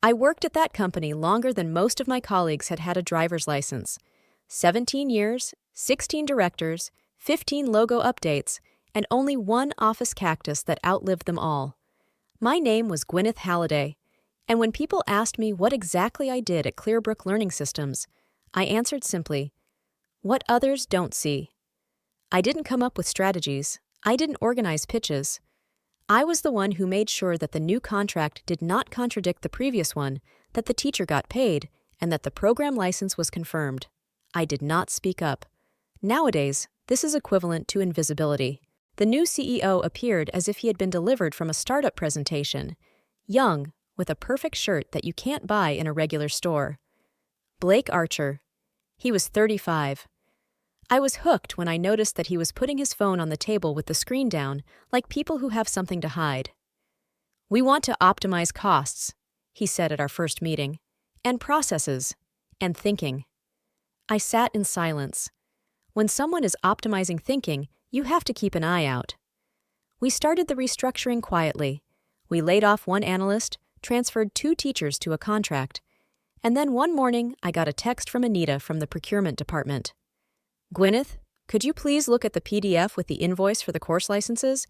I worked at that company longer than most of my colleagues had a driver's license. 17 years, 16 directors, 15 logo updates, and only one office cactus that outlived them all. My name was Gwyneth Halliday, and when people asked me what exactly I did at Clearbrook Learning Systems, I answered simply, what others don't see. I didn't come up with strategies. I didn't organize pitches. I was the one who made sure that the new contract did not contradict the previous one, that the teacher got paid, and that the program license was confirmed. I did not speak up. Nowadays, this is equivalent to invisibility. The new CEO appeared as if he had been delivered from a startup presentation, young, with a perfect shirt that you can't buy in a regular store. Blake Archer. He was 35. I was hooked when I noticed that he was putting his phone on the table with the screen down, like people who have something to hide. We want to optimize costs, he said at our first meeting, and processes, and thinking. I sat in silence. When someone is optimizing thinking, you have to keep an eye out. We started the restructuring quietly. We laid off one analyst, transferred 2 teachers to a contract, and then one morning I got a text from Anita from the procurement department. Gwyneth, could you please look at the PDF with the invoice for the course licenses?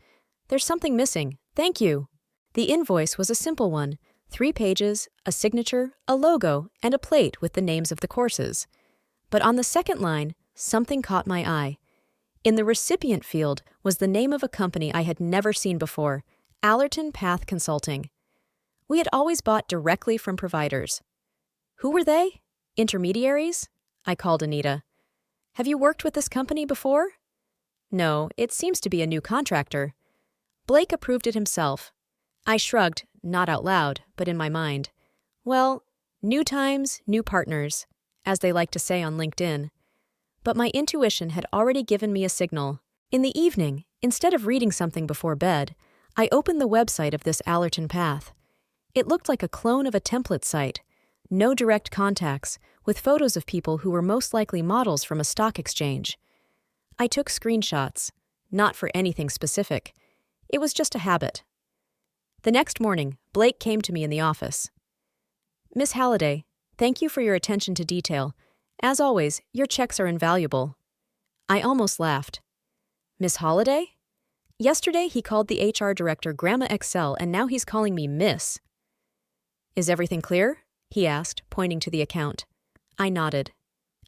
There's something missing. Thank you. The invoice was a simple one, 3 pages, a signature, a logo, and a plate with the names of the courses. But on the second line, something caught my eye. In the recipient field was the name of a company I had never seen before, Allerton Path Consulting. We had always bought directly from providers. Who were they? Intermediaries? I called Anita. Have you worked with this company before? No, it seems to be a new contractor. Blake approved it himself. I shrugged, not out loud, but in my mind. Well, new times, new partners, as they like to say on LinkedIn. But my intuition had already given me a signal. In the evening, instead of reading something before bed, I opened the website of this Allerton Path. It looked like a clone of a template site. No direct contacts, with photos of people who were most likely models from a stock exchange. I took screenshots, not for anything specific. It was just a habit. The next morning, Blake came to me in the office. Miss Halliday, thank you for your attention to detail. As always, your checks are invaluable. I almost laughed. Miss Halliday? Yesterday he called the HR director Grandma Excel and now he's calling me Miss. Is everything clear? He asked, pointing to the account. I nodded.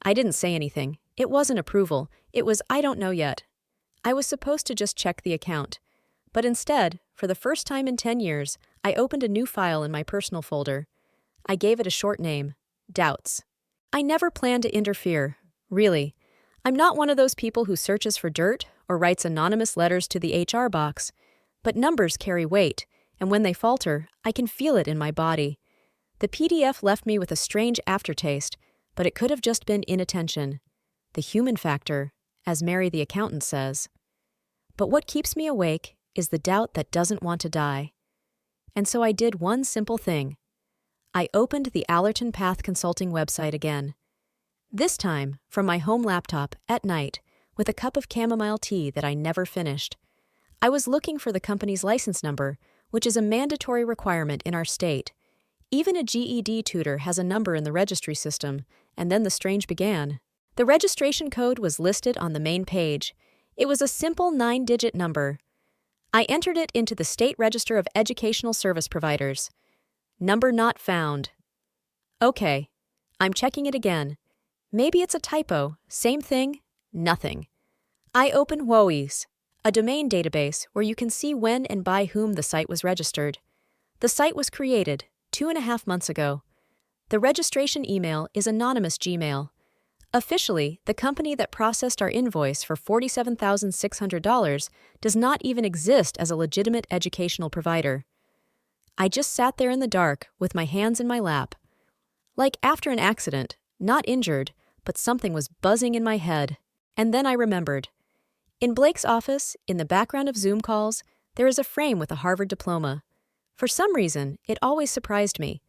I didn't say anything. It wasn't approval. It was I don't know yet. I was supposed to just check the account. But instead, for the first time in 10 years, I opened a new file in my personal folder. I gave it a short name, Doubts. I never planned to interfere, really. I'm not one of those people who searches for dirt or writes anonymous letters to the HR box. But numbers carry weight, and when they falter, I can feel it in my body. The PDF left me with a strange aftertaste, but it could have just been inattention. The human factor, as Mary the accountant says. But what keeps me awake is the doubt that doesn't want to die. And so I did one simple thing. I opened the Allerton Path Consulting website again. This time, from my home laptop, at night, with a cup of chamomile tea that I never finished. I was looking for the company's license number, which is a mandatory requirement in our state. Even a GED tutor has a number in the registry system, and then the strange began. The registration code was listed on the main page. It was a simple 9-digit number. I entered it into the State Register of Educational Service Providers. Number not found. Okay, I'm checking it again. Maybe it's a typo. Same thing, nothing. I open WHOIS, a domain database where you can see when and by whom the site was registered. The site was created 2.5 months ago. The registration email is anonymous Gmail. Officially, the company that processed our invoice for $47,600 does not even exist as a legitimate educational provider. I just sat there in the dark with my hands in my lap. Like after an accident, not injured, but something was buzzing in my head. And then I remembered. In Blake's office, in the background of Zoom calls, there is a frame with a Harvard diploma. For some reason, it always surprised me.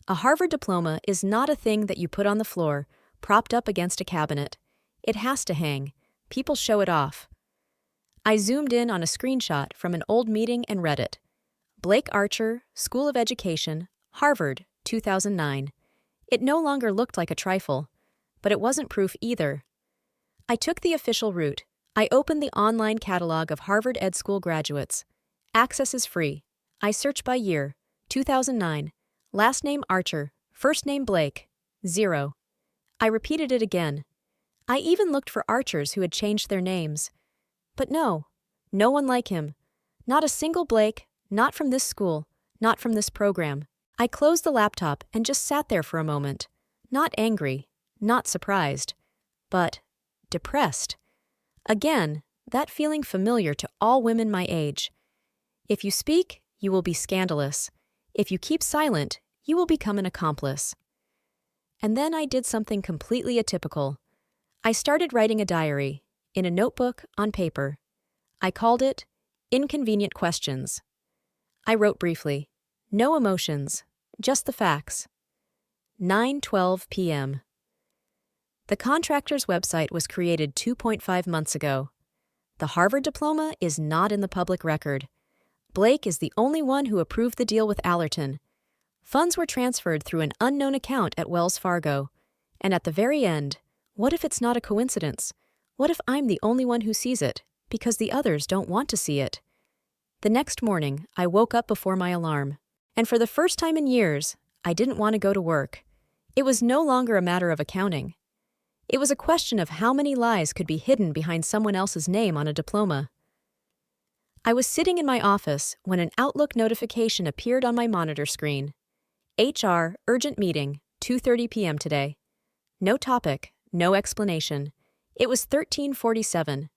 A Harvard diploma is not a thing that you put on the floor, propped up against a cabinet. It has to hang. People show it off. I zoomed in on a screenshot from an old meeting and read it. Blake Archer, School of Education, Harvard, 2009. It no longer looked like a trifle, but it wasn't proof either. I took the official route. I opened the online catalog of Harvard Ed School graduates. Access is free. I search by year, 2009. Last name Archer, first name Blake, 0. I repeated it again. I even looked for Archers who had changed their names. But no one like him. Not a single Blake, not from this school, not from this program. I closed the laptop and just sat there for a moment. Not angry, not surprised, but depressed. Again, that feeling familiar to all women my age. If you speak, you will be scandalous. If you keep silent, you will become an accomplice. And then I did something completely atypical. I started writing a diary, in a notebook, on paper. I called it Inconvenient Questions. I wrote briefly. No emotions, just the facts. 9:12 p.m. The contractors' website was created 2.5 months ago. The Harvard diploma is not in the public record. Blake is the only one who approved the deal with Allerton. Funds were transferred through an unknown account at Wells Fargo. And at the very end, what if it's not a coincidence? What if I'm the only one who sees it, because the others don't want to see it? The next morning, I woke up before my alarm. And for the first time in years, I didn't want to go to work. It was no longer a matter of accounting. It was a question of how many lies could be hidden behind someone else's name on a diploma. I was sitting in my office when an Outlook notification appeared on my monitor screen. HR, urgent meeting, 2:30 p.m. today. No topic, no explanation. It was 13:47.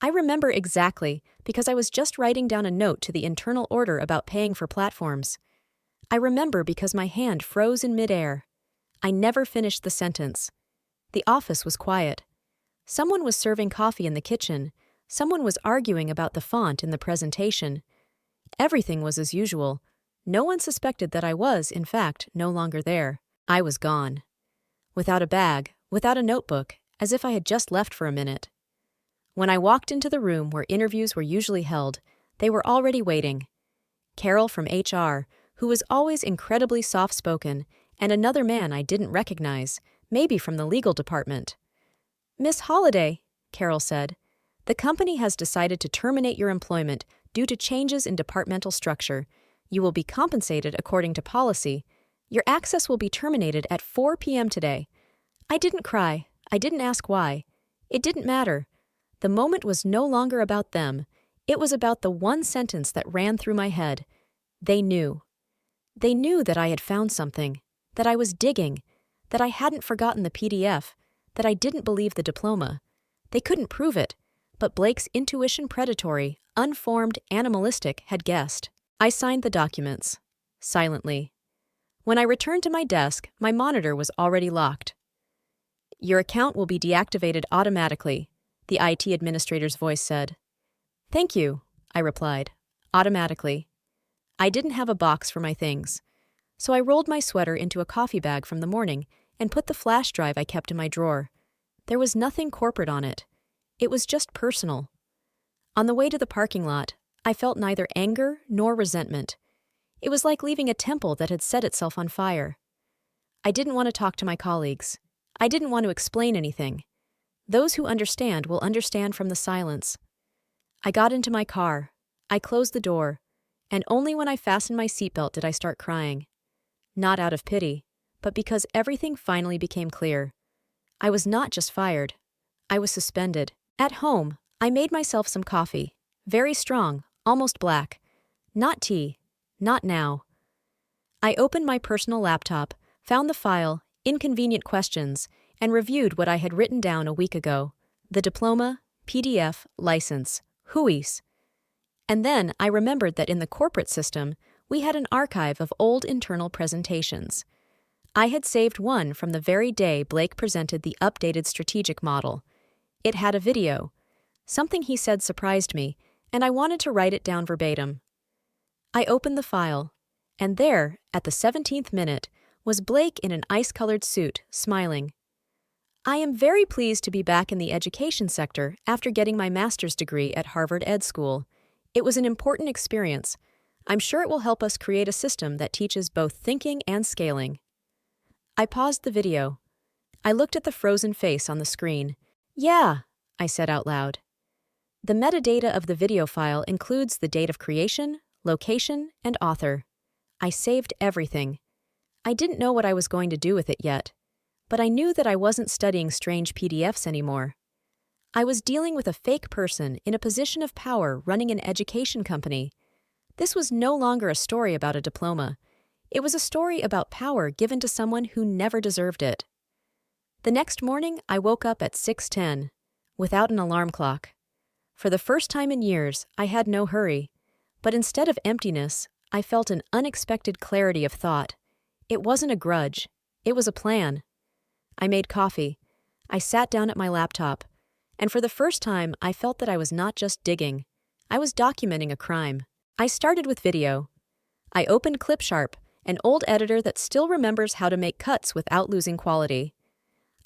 I remember exactly because I was just writing down a note to the internal order about paying for platforms. I remember because my hand froze in midair. I never finished the sentence. The office was quiet. Someone was serving coffee in the kitchen. Someone was arguing about the font in the presentation. Everything was as usual. No one suspected that I was, in fact, no longer there. I was gone. Without a bag, without a notebook, as if I had just left for a minute. When I walked into the room where interviews were usually held, they were already waiting. Carol from HR, who was always incredibly soft-spoken, and another man I didn't recognize, maybe from the legal department. "Miss Holliday," Carol said, "the company has decided to terminate your employment due to changes in departmental structure. You will be compensated according to policy. Your access will be terminated at 4 p.m. today." I didn't cry. I didn't ask why. It didn't matter. The moment was no longer about them. It was about the one sentence that ran through my head. They knew. They knew that I had found something, that I was digging, that I hadn't forgotten the PDF, that I didn't believe the diploma. They couldn't prove it, but Blake's intuition, predatory, unformed, animalistic, had guessed. I signed the documents, silently. When I returned to my desk, my monitor was already locked. "Your account will be deactivated automatically," the IT administrator's voice said. "Thank you," I replied, automatically. I didn't have a box for my things, so I rolled my sweater into a coffee bag from the morning and put the flash drive I kept in my drawer. There was nothing corporate on it. It was just personal. On the way to the parking lot, I felt neither anger nor resentment. It was like leaving a temple that had set itself on fire. I didn't want to talk to my colleagues. I didn't want to explain anything. Those who understand will understand from the silence. I got into my car. I closed the door, and only when I fastened my seatbelt did I start crying. Not out of pity, but because everything finally became clear. I was not just fired. I was suspended. At home, I made myself some coffee. Very strong, almost black. Not tea. Not now. I opened my personal laptop, found the file, Inconvenient Questions, and reviewed what I had written down a week ago. The diploma, PDF, license, WHOIS. And then I remembered that in the corporate system, we had an archive of old internal presentations. I had saved one from the very day Blake presented the updated strategic model. It had a video. Something he said surprised me, and I wanted to write it down verbatim. I opened the file, and there, at the 17th minute, was Blake in an ice-colored suit, smiling. "I am very pleased to be back in the education sector after getting my master's degree at Harvard Ed School. It was an important experience. I'm sure it will help us create a system that teaches both thinking and scaling. I paused the video. I looked at the frozen face on the screen. Yeah, I said out loud. The metadata of the video file includes the date of creation, location, and author. I saved everything. I didn't know what I was going to do with it yet, but I knew that I wasn't studying strange PDFs anymore. I was dealing with a fake person in a position of power running an education company. This was no longer a story about a diploma. It was a story about power given to someone who never deserved it. The next morning, I woke up at 6:10, without an alarm clock. For the first time in years, I had no hurry, but instead of emptiness, I felt an unexpected clarity of thought. It wasn't a grudge. It was a plan. I made coffee. I sat down at my laptop, and for the first time, I felt that I was not just digging. I was documenting a crime. I started with video. I opened Clipsharp, an old editor that still remembers how to make cuts without losing quality.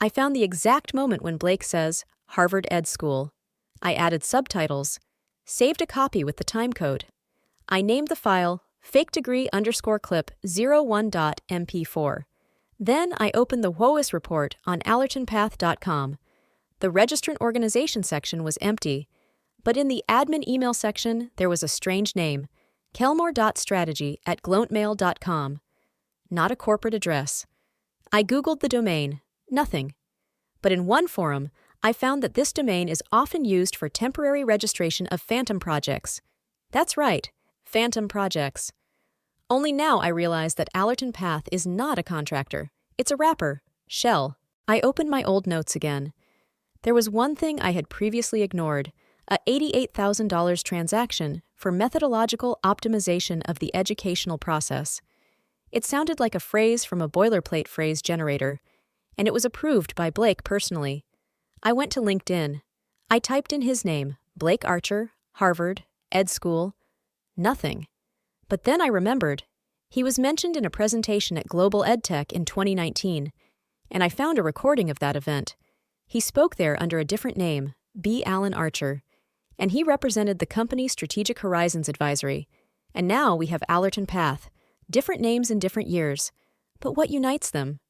I found the exact moment when Blake says, Harvard Ed School. I added subtitles, saved a copy with the timecode. I named the file fakedegree_clip01.mp4. Then I opened the WHOIS report on allertonpath.com. The registrant organization section was empty, but in the admin email section there was a strange name, kelmore.strategy@glontmail.com. Not a corporate address. I Googled the domain. Nothing. But in one forum, I found that this domain is often used for temporary registration of phantom projects. That's right, phantom projects. Only now I realize that Allerton Path is not a contractor. It's a wrapper, shell. I opened my old notes again. There was one thing I had previously ignored, a $88,000 transaction for methodological optimization of the educational process. It sounded like a phrase from a boilerplate phrase generator, and it was approved by Blake personally. I went to LinkedIn. I typed in his name, Blake Archer, Harvard, Ed School. Nothing. But then I remembered. He was mentioned in a presentation at Global EdTech in 2019, and I found a recording of that event. He spoke there under a different name, B. Alan Archer, and he represented the company's Strategic Horizons Advisory. And now we have Allerton Path, different names in different years. But what unites them?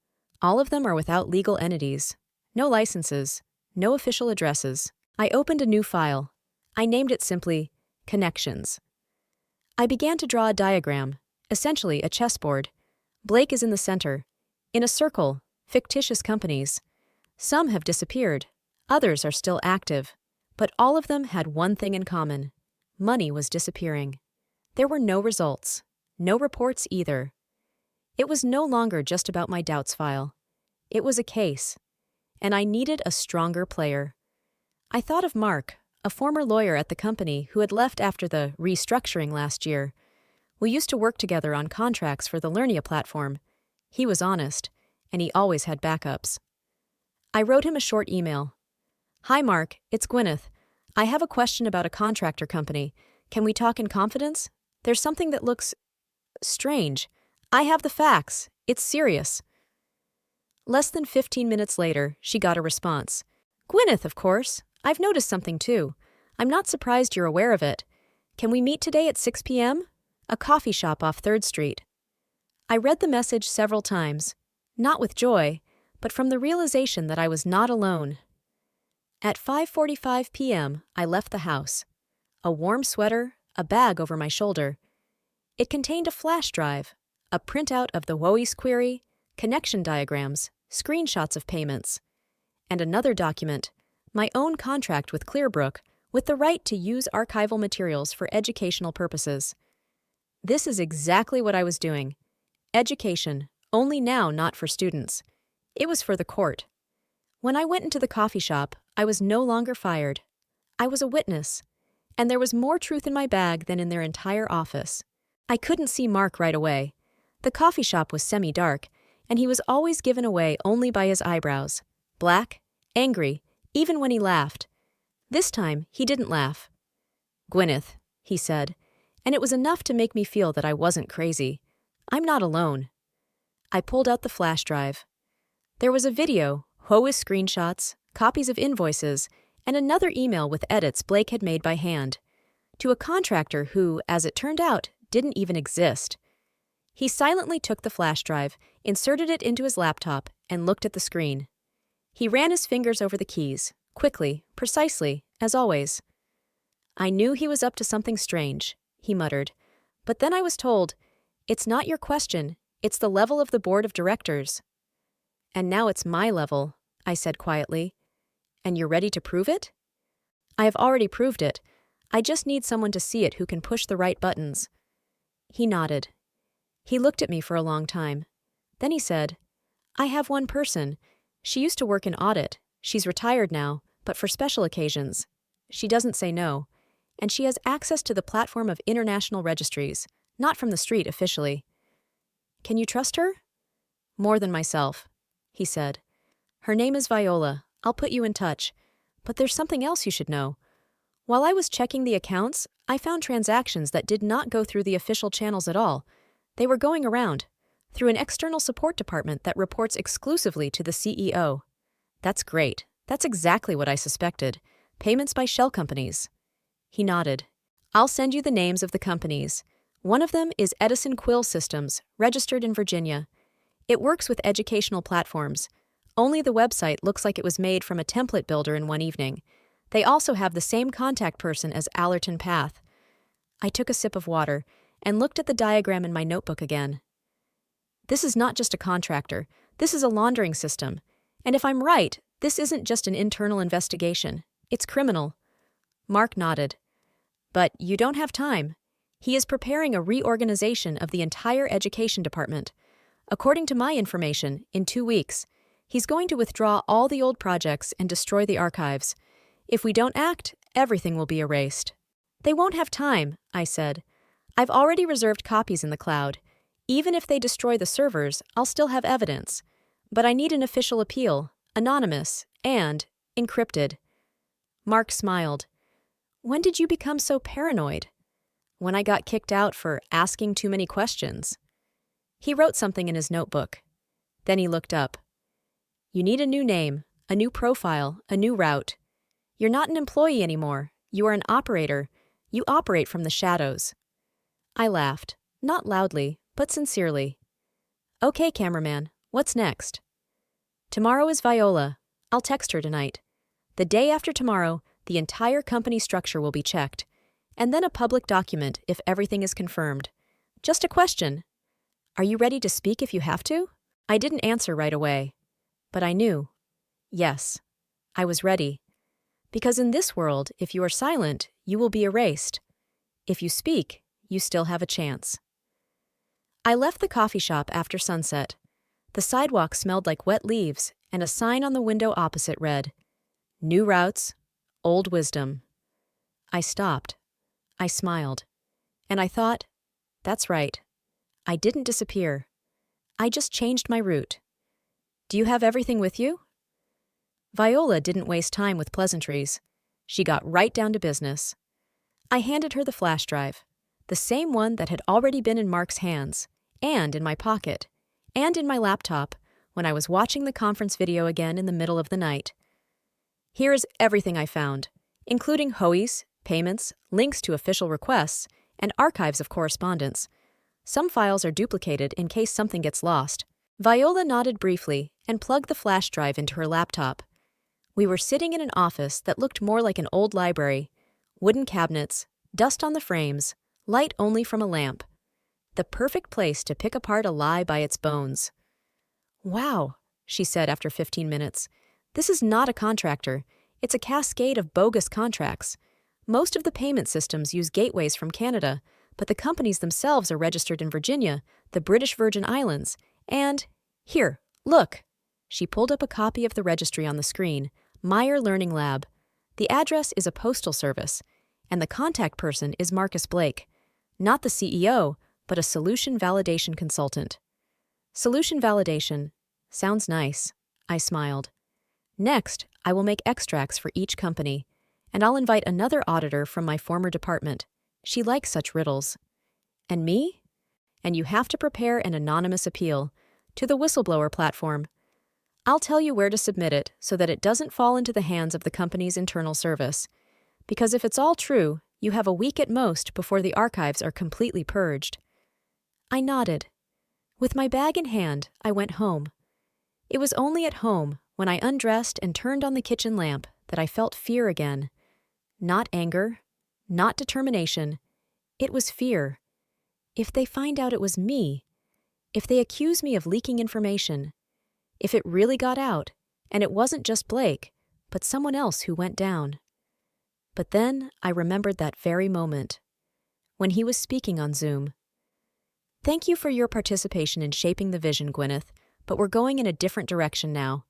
All of them are without legal entities. No licenses. No official addresses. I opened a new file. I named it simply Connections. I began to draw a diagram, essentially a chessboard. Blake is in the center. In a circle, fictitious companies. Some have disappeared. Others are still active. But all of them had one thing in common. Money was disappearing. There were no results. No reports either. It was no longer just about my doubts file. It was a case. And I needed a stronger player. I thought of Mark, a former lawyer at the company who had left after the restructuring last year. We used to work together on contracts for the Learnia platform. He was honest, and he always had backups. I wrote him a short email. Hi Mark, it's Gwyneth. I have a question about a contractor company. Can we talk in confidence? There's something that looks strange. I have the facts. It's serious. Less than 15 minutes later, she got a response. Gwyneth, of course. I've noticed something too. I'm not surprised you're aware of it. Can we meet today at 6 p.m.? A coffee shop off 3rd Street. I read the message several times, not with joy, but from the realization that I was not alone. At 5:45 p.m., I left the house. A warm sweater, a bag over my shoulder. It contained a flash drive, a printout of the WHOIS query, connection diagrams, screenshots of payments, and another document, my own contract with Clearbrook, with the right to use archival materials for educational purposes. This is exactly what I was doing. Education, only now not for students. It was for the court. When I went into the coffee shop, I was no longer fired. I was a witness, and there was more truth in my bag than in their entire office. I couldn't see Mark right away. The coffee shop was semi-dark, and he was always given away only by his eyebrows. Black, angry, even when he laughed. This time, he didn't laugh. Gwyneth, he said, and it was enough to make me feel that I wasn't crazy. I'm not alone. I pulled out the flash drive. There was a video, WHOIS screenshots, copies of invoices, and another email with edits Blake had made by hand. To a contractor who, as it turned out, didn't even exist. He silently took the flash drive, inserted it into his laptop, and looked at the screen. He ran his fingers over the keys, quickly, precisely, as always. "I knew he was up to something strange," he muttered. "But then I was told, it's not your question, it's the level of the board of directors." "And now it's my level," I said quietly. "And you're ready to prove it?" "I have already proved it. I just need someone to see it who can push the right buttons." He nodded. He looked at me for a long time. Then he said, "I have one person. She used to work in audit. She's retired now, but for special occasions. She doesn't say no. And she has access to the platform of international registries, not from the street officially." "Can you trust her?" "More than myself," he said. "Her name is Viola. I'll put you in touch. But there's something else you should know. While I was checking the accounts, I found transactions that did not go through the official channels at all. They were going around, through an external support department that reports exclusively to the CEO. That's great. That's exactly what I suspected. Payments by shell companies." He nodded. "I'll send you the names of the companies. One of them is Edison Quill Systems, registered in Virginia. It works with educational platforms. Only the website looks like it was made from a template builder in one evening. They also have the same contact person as Allerton Path." I took a sip of water and looked at the diagram in my notebook again. "This is not just a contractor. This is a laundering system. And if I'm right, this isn't just an internal investigation. It's criminal." Mark nodded. "But you don't have time. He is preparing a reorganization of the entire education department. According to my information, in 2 weeks, he's going to withdraw all the old projects and destroy the archives. If we don't act, everything will be erased." "They won't have time," I said. "I've already reserved copies in the cloud. Even if they destroy the servers, I'll still have evidence. But I need an official appeal, anonymous, and encrypted." Mark smiled. "When did you become so paranoid?" "When I got kicked out for asking too many questions." He wrote something in his notebook. Then he looked up. "You need a new name, a new profile, a new route. You're not an employee anymore. You are an operator. You operate from the shadows." I laughed, not loudly, but sincerely. "Okay, cameraman, what's next?" "Tomorrow is Viola. I'll text her tonight. The day after tomorrow, the entire company structure will be checked, and then a public document if everything is confirmed. Just a question. Are you ready to speak if you have to?" I didn't answer right away, but I knew. Yes, I was ready. Because in this world, if you are silent, you will be erased. If you speak, you still have a chance. I left the coffee shop after sunset. The sidewalk smelled like wet leaves, and a sign on the window opposite read, "New routes, old wisdom." I stopped. I smiled. And I thought, that's right. I didn't disappear. I just changed my route. "Do you have everything with you?" Viola didn't waste time with pleasantries. She got right down to business. I handed her the flash drive, the same one that had already been in Mark's hands, and in my pocket, and in my laptop when I was watching the conference video again in the middle of the night. "Here is everything I found, including WHOIS, payments, links to official requests, and archives of correspondence. Some files are duplicated in case something gets lost." Viola nodded briefly and plugged the flash drive into her laptop. We were sitting in an office that looked more like an old library. Wooden cabinets, dust on the frames, light only from a lamp. The perfect place to pick apart a lie by its bones. "Wow," she said after 15 minutes. "This is not a contractor. It's a cascade of bogus contracts. Most of the payment systems use gateways from Canada, but the companies themselves are registered in Virginia, the British Virgin Islands, and... Here, look." She pulled up a copy of the registry on the screen, Meyer Learning Lab. The address is a postal service, and the contact person is Marcus Blake. Not the CEO, but a solution validation consultant. Solution validation. Sounds nice. I smiled. Next, I will make extracts for each company, and I'll invite another auditor from my former department. She likes such riddles. And me? And you have to prepare an anonymous appeal to the whistleblower platform. I'll tell you where to submit it so that it doesn't fall into the hands of the company's internal service. Because if it's all true, You have a week at most before the archives are completely purged." I nodded. With my bag in hand, I went home. It was only at home, when I undressed and turned on the kitchen lamp, that I felt fear again. Not anger, not determination. It was fear. If they find out it was me, if they accuse me of leaking information, if it really got out, and it wasn't just Blake, but someone else who went down. But then I remembered that very moment, when he was speaking on Zoom. "Thank you for your participation in shaping the vision, Gwyneth, but we're going in a different direction now."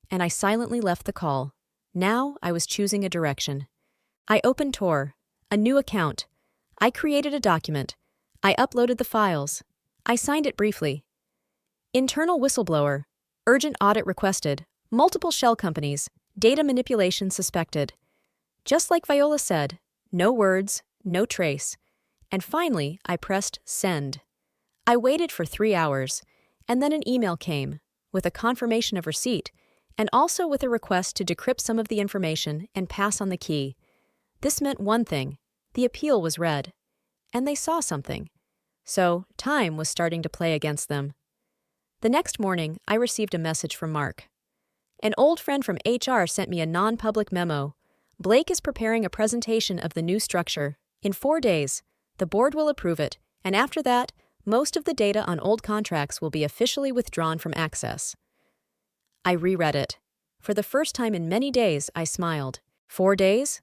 And I silently left the call. Now I was choosing a direction. I opened Tor, a new account. I created a document. I uploaded the files. I signed it briefly. Internal whistleblower. Urgent audit requested. Multiple shell companies. Data manipulation suspected. Just like Viola said, no words, no trace. And finally, I pressed send. I waited for 3 hours, and then an email came, with a confirmation of receipt, and also with a request to decrypt some of the information and pass on the key. This meant one thing: the appeal was read. And they saw something. So, time was starting to play against them. The next morning, I received a message from Mark. An old friend from HR sent me a non-public memo. "Blake is preparing a presentation of the new structure. In 4 days, the board will approve it, and after that, most of the data on old contracts will be officially withdrawn from access." I reread it. For the first time in many days, I smiled. 4 days?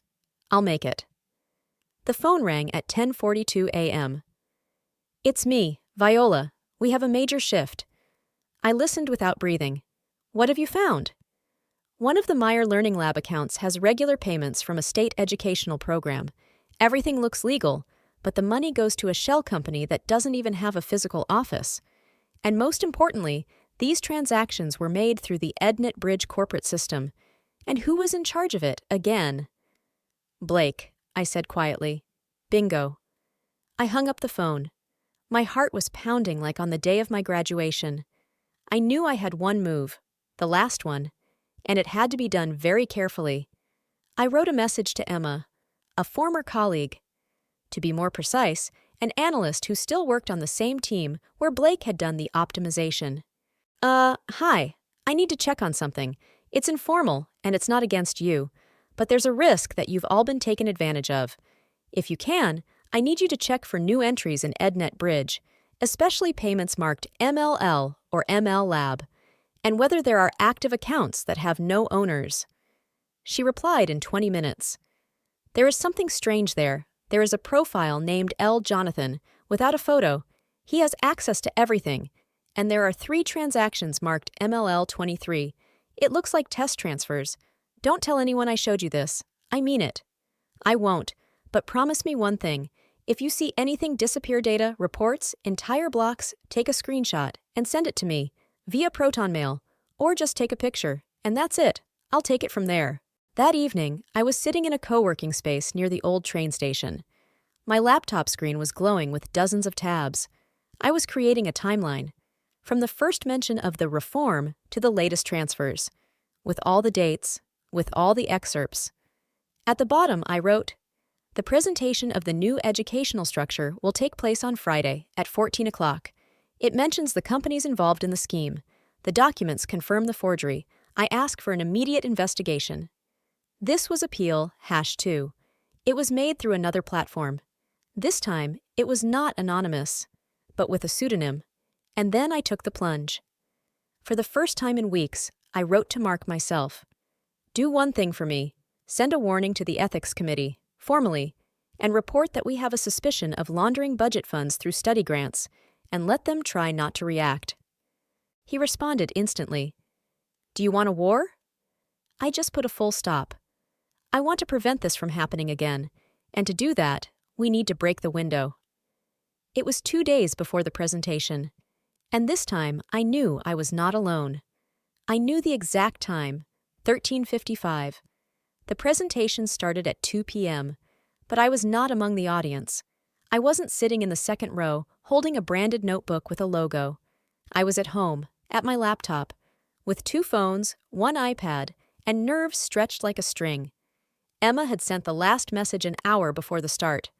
I'll make it. The phone rang at 10:42 a.m. "It's me, Viola. We have a major shift." I listened without breathing. "What have you found?" "One of the Meyer Learning Lab accounts has regular payments from a state educational program. Everything looks legal, but the money goes to a shell company that doesn't even have a physical office. And most importantly, these transactions were made through the EdNet Bridge corporate system. And who was in charge of it, again?" "Blake," I said quietly. "Bingo." I hung up the phone. My heart was pounding like on the day of my graduation. I knew I had one move, the last one, and it had to be done very carefully. I wrote a message to Emma, a former colleague. To be more precise, an analyst who still worked on the same team where Blake had done the optimization. Hi, I need to check on something. It's informal, and it's not against you, but there's a risk that you've all been taken advantage of. If you can, I need you to check for new entries in EdNet Bridge, especially payments marked MLL or ML Lab, and whether there are active accounts that have no owners." She replied in 20 minutes. "There is something strange there. There is a profile named L. Jonathan, without a photo. He has access to everything, and there are 3 transactions marked MLL 23. It looks like test transfers. Don't tell anyone I showed you this. I mean it." "I won't, but promise me one thing. If you see anything disappear data, reports, entire blocks, take a screenshot and send it to me, via Proton Mail, or just take a picture, and that's it. I'll take it from there." That evening, I was sitting in a co-working space near the old train station. My laptop screen was glowing with dozens of tabs. I was creating a timeline, from the first mention of the reform to the latest transfers, with all the dates, with all the excerpts. At the bottom, I wrote, "The presentation of the new educational structure will take place on Friday at 14 o'clock. It mentions the companies involved in the scheme. The documents confirm the forgery. I ask for an immediate investigation." This was Appeal #2. It was made through another platform. This time, it was not anonymous, but with a pseudonym. And then I took the plunge. For the first time in weeks, I wrote to Mark myself. "Do one thing for me. Send a warning to the Ethics Committee, formally, and report that we have a suspicion of laundering budget funds through study grants, and let them try not to react." He responded instantly. "Do you want a war?" I just put a full stop. I want to prevent this from happening again, and to do that, we need to break the window. It was 2 days before the presentation, and this time I knew I was not alone. I knew the exact time, 13:55. The presentation started at 2 p.m., but I was not among the audience. I wasn't sitting in the second row holding a branded notebook with a logo. I was at home, at my laptop, with 2 phones, 1 iPad, and nerves stretched like a string. Emma had sent the last message an hour before the start.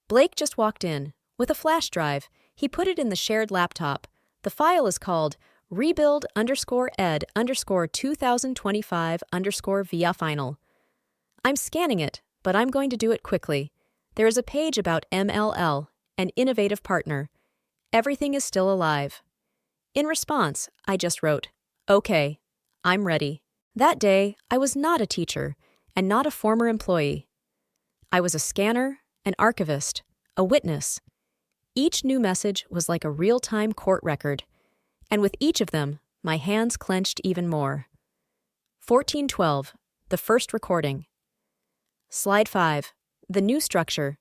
Blake just walked in. With a flash drive, he put it in the shared laptop. The file is called rebuild_ed_2025_ via I'm scanning it, but I'm going to do it quickly. There is a page about MLL, an innovative partner. Everything is still alive. In response, I just wrote, "Okay, I'm ready." That day, I was not a teacher and not a former employee. I was a scanner, an archivist, a witness. Each new message was like a real-time court record, and with each of them, my hands clenched even more. 1412, the first recording. Slide 5, the new structure.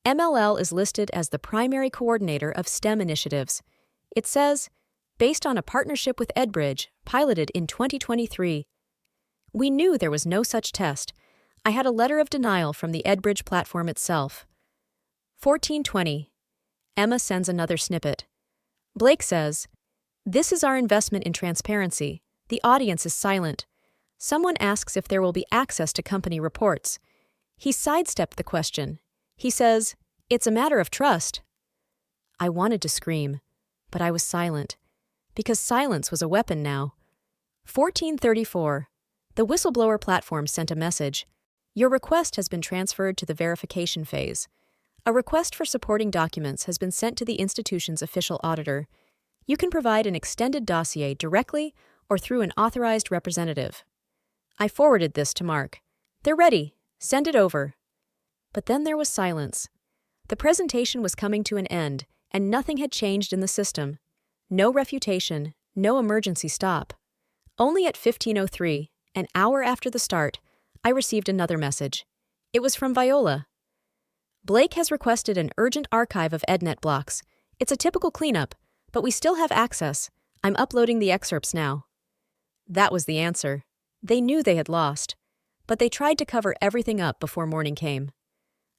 MLL is listed as the primary coordinator of STEM initiatives. It says, based on a partnership with EdBridge, piloted in 2023. We knew there was no such test. I had a letter of denial from the EdBridge platform itself. 1420. Emma sends another snippet. Blake says, "This is our investment in transparency. The audience is silent. Someone asks if there will be access to company reports. He sidestepped the question. He says, it's a matter of trust." I wanted to scream, but I was silent, because silence was a weapon now. 1434. The whistleblower platform sent a message. Your request has been transferred to the verification phase. A request for supporting documents has been sent to the institution's official auditor. You can provide an extended dossier directly or through an authorized representative. I forwarded this to Mark. They're ready. Send it over. But then there was silence. The presentation was coming to an end, and nothing had changed in the system. No refutation, no emergency stop. Only at 15:03, an hour after the start, I received another message. It was from Viola. Blake has requested an urgent archive of EdNet blocks. It's a typical cleanup, but we still have access. I'm uploading the excerpts now. That was the answer. They knew they had lost, but they tried to cover everything up before morning came.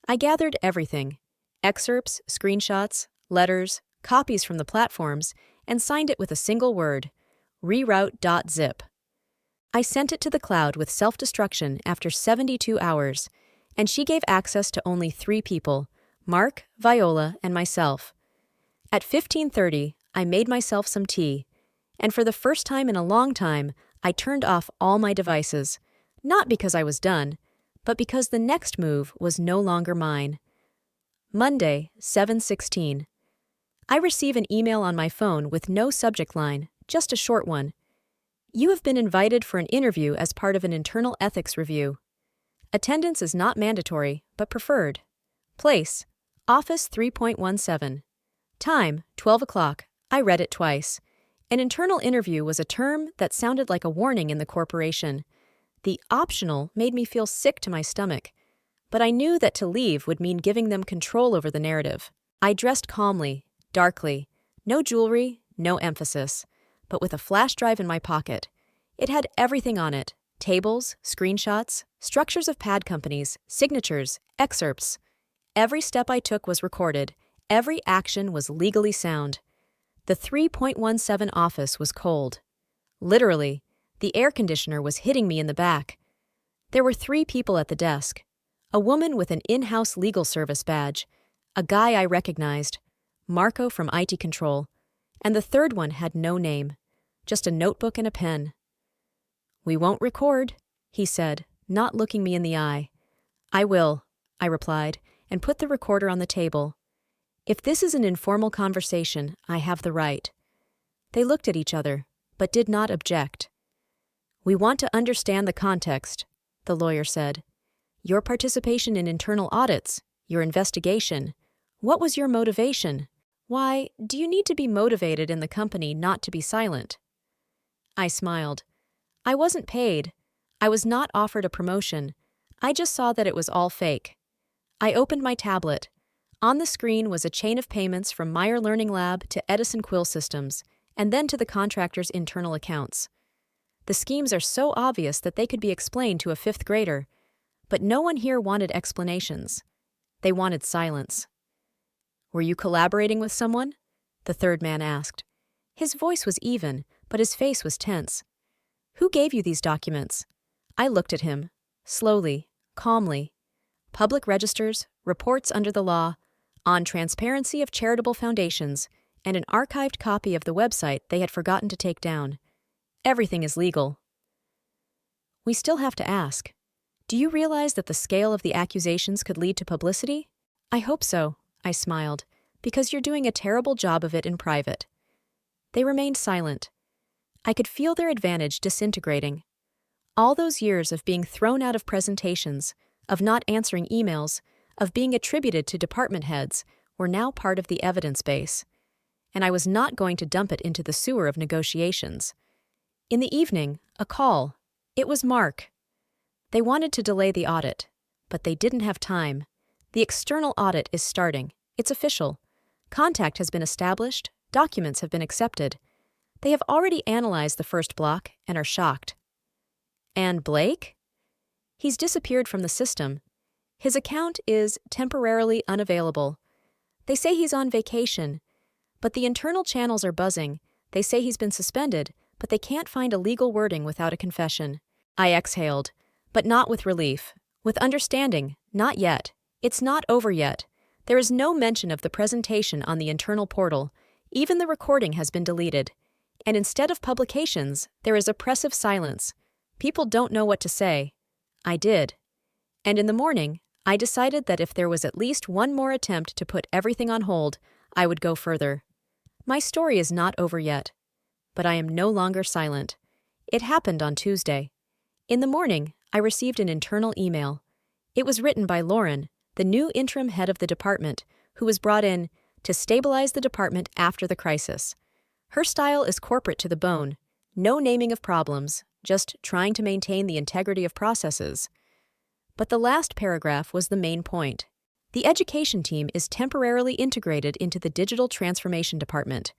I gathered everything: excerpts, screenshots, letters, copies from the platforms, and signed it with a single word: reroute.zip. I sent it to the cloud with self-destruction after 72 hours, and she gave access to only 3 people: Mark, Viola, and myself. At 15:30, I made myself some tea, and for the first time in a long time, I turned off all my devices, not because I was done, but because the next move was no longer mine. Monday, 7/16. I receive an email on my phone with no subject line, just a short one. You have been invited for an interview as part of an internal ethics review. Attendance is not mandatory, but preferred. Place: Office 3.17. Time: 12 o'clock. I read it twice. An internal interview was a term that sounded like a warning in the corporation. The optional made me feel sick to my stomach, but I knew that to leave would mean giving them control over the narrative. I dressed calmly, darkly, no jewelry, no emphasis, but with a flash drive in my pocket. It had everything on it: tables, screenshots, structures of pad companies, signatures, excerpts. Every step I took was recorded. Every action was legally sound. The 3.17 office was cold. Literally, the air conditioner was hitting me in the back. There were 3 people at the desk: a woman with an in-house legal service badge, a guy I recognized, Marco from IT Control, and the third one had no name, just a notebook and a pen. "We won't record," he said, not looking me in the eye. "I will," I replied, and put the recorder on the table. If this is an informal conversation, I have the right. They looked at each other, but did not object. "We want to understand the context," the lawyer said. "Your participation in internal audits, your investigation. What was your motivation? Why, do you need to be motivated in the company not to be silent?" I smiled. I wasn't paid. I was not offered a promotion. I just saw that it was all fake. I opened my tablet. On the screen was a chain of payments from Meyer Learning Lab to Edison Quill Systems, and then to the contractor's internal accounts. The schemes are so obvious that they could be explained to a 5th grader, but no one here wanted explanations. They wanted silence. "Were you collaborating with someone?" the third man asked. His voice was even, but his face was tense. "Who gave you these documents?" I looked at him, slowly, calmly. Public registers, reports under the law, on transparency of charitable foundations, and an archived copy of the website they had forgotten to take down. Everything is legal. We still have to ask, do you realize that the scale of the accusations could lead to publicity? I hope so, I smiled, because you're doing a terrible job of it in private. They remained silent. I could feel their advantage disintegrating. All those years of being thrown out of presentations, of not answering emails, of being attributed to department heads, were now part of the evidence base. And I was not going to dump it into the sewer of negotiations. In the evening, a call. It was Mark. They wanted to delay the audit, but they didn't have time. The external audit is starting. It's official. Contact has been established. Documents have been accepted. They have already analyzed the first block and are shocked. And Blake? He's disappeared from the system. His account is temporarily unavailable. They say he's on vacation, but the internal channels are buzzing. They say he's been suspended, but they can't find a legal wording without a confession. I exhaled, but not with relief. With understanding, not yet. It's not over yet. There is no mention of the presentation on the internal portal. Even the recording has been deleted. And instead of publications, there is oppressive silence. People don't know what to say. I did. And in the morning, I decided that if there was at least one more attempt to put everything on hold, I would go further. My story is not over yet. But I am no longer silent. It happened on Tuesday. In the morning, I received an internal email. It was written by Lauren, the new interim head of the department, who was brought in to stabilize the department after the crisis. Her style is corporate to the bone. No naming of problems, just trying to maintain the integrity of processes. But the last paragraph was the main point. The education team is temporarily integrated into the digital transformation department.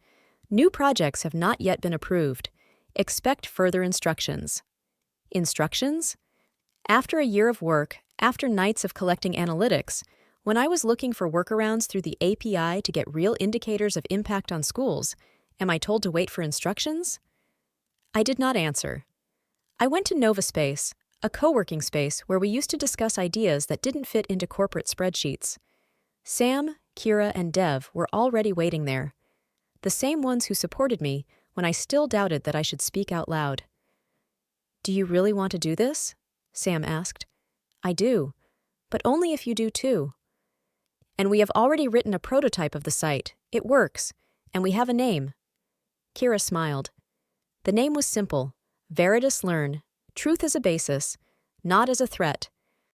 New projects have not yet been approved. Expect further instructions. Instructions? After a year of work, after nights of collecting analytics, when I was looking for workarounds through the API to get real indicators of impact on schools, am I told to wait for instructions? I did not answer. I went to NovaSpace, a co-working space where we used to discuss ideas that didn't fit into corporate spreadsheets. Sam, Kira, and Dev were already waiting there. The same ones who supported me when I still doubted that I should speak out loud. Do you really want to do this? Sam asked. I do, but only if you do too. And we have already written a prototype of the site. It works, and we have a name. Kira smiled. The name was simple. Veritas Learn. Truth as a basis, not as a threat.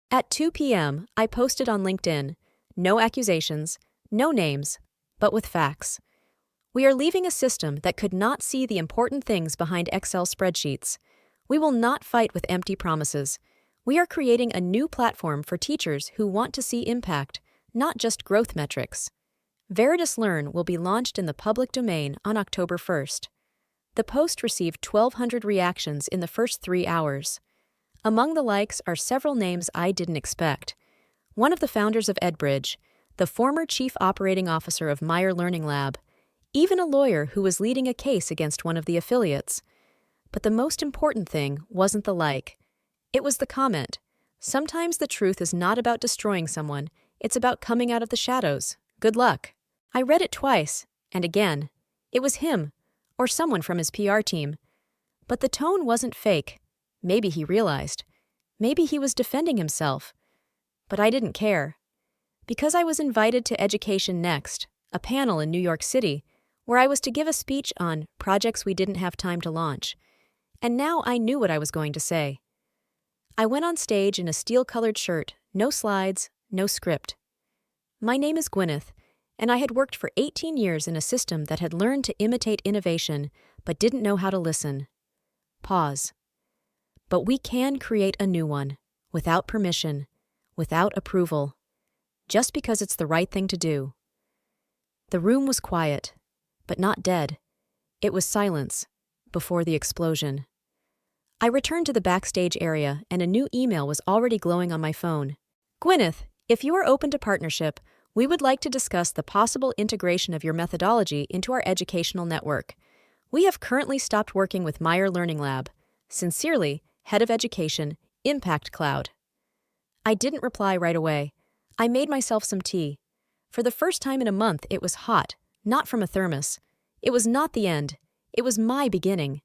At 2 p.m., I posted on LinkedIn. No accusations, no names, but with facts. We are leaving a system that could not see the important things behind Excel spreadsheets. We will not fight with empty promises. We are creating a new platform for teachers who want to see impact, not just growth metrics. Veritas Learn will be launched in the public domain on October 1st. The post received 1,200 reactions in the first 3 hours. Among the likes are several names I didn't expect. One of the founders of EdBridge, the former chief operating officer of Meyer Learning Lab, even a lawyer who was leading a case against one of the affiliates. But the most important thing wasn't the like. It was the comment. Sometimes the truth is not about destroying someone, it's about coming out of the shadows. Good luck. I read it twice, and again. It was him, or someone from his PR team. But the tone wasn't fake. Maybe he realized. Maybe he was defending himself. But I didn't care. Because I was invited to Education Next, a panel in New York City, where I was to give a speech on projects we didn't have time to launch. And now I knew what I was going to say. I went on stage in a steel-colored shirt, no slides, no script. My name is Gwyneth, and I had worked for 18 years in a system that had learned to imitate innovation, but didn't know how to listen. Pause. But we can create a new one, without permission, without approval, just because it's the right thing to do. The room was quiet, but not dead. It was silence, before the explosion. I returned to the backstage area, and a new email was already glowing on my phone. Gwyneth, if you are open to partnership, we would like to discuss the possible integration of your methodology into our educational network. We have currently stopped working with Meyer Learning Lab. Sincerely, Head of Education, Impact Cloud. I didn't reply right away. I made myself some tea. For the first time in a month, it was hot, not from a thermos. It was not the end. It was my beginning.